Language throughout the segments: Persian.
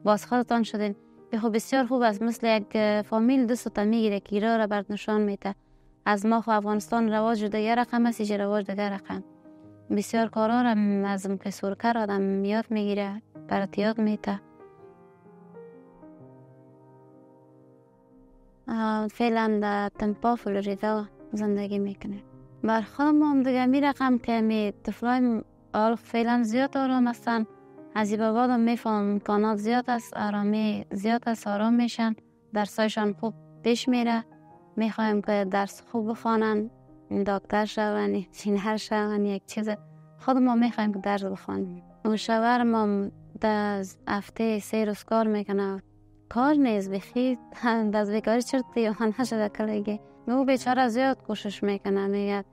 باز خودتان شدین. خب بسیار خوب است، مثل یک فامیل دستتان میگیره که ایرا را برات نشان میده. از ما خو افغانستان رواج دیگه رقم است، ایجا رواج دیگه رقم. بسیار کارا را از سرکر آدم یاد میگیره، برات یاد میده. فعلا در تمپا فلوریدا زندگی میکنه. بر خودم هم دیگه می رقم که می طفلای فعلا زیاد آرام هستن. از این بعد هم میفهم امکانات زیاد است، آرامی زیاد است، آرام میشن، درسایشان خوب پیش میره. میخوایم که درس خوب بخوانن، دکتر شون، انجینیر شون، یک چیز. خودم هم میخوایم که درس بخوانیم. و شوهرم هم در هفته 3 روز کار میکنه. کار نیست بخی دست بیکاری چرتی یا نشده کلگی. او بیچاره زیاد کوشش میکنه، میگه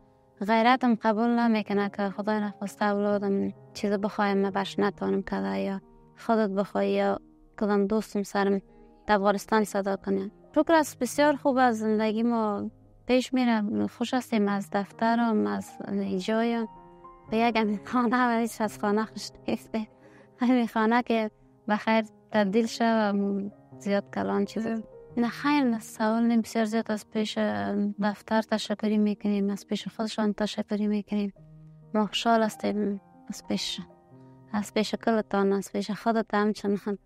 غیرتم قبول نمیکنه که خدای نخواسته اولادم چیز بخوایم بش نتانم کده، یا خودت بخوای یا کدام دوستم سرم در افغانستان صدا کنه. شکر است، بسیار خوب از زندگی ما پیش میره. خوش هستیم از دفترم، از جایم. به یک خانه و هیچ از خانه خوش نیست. همین خانه که بخیر تبدیل شد زیاد کلان چیزه. نه خیر، نه سوال نیم. بسیار زیاد از پیش دفتر تشکری میکنیم، از پیش خودشان تشکری میکنیم. ما خوشحال هستیم از پیش کلتان، از پیش خودت همچنان.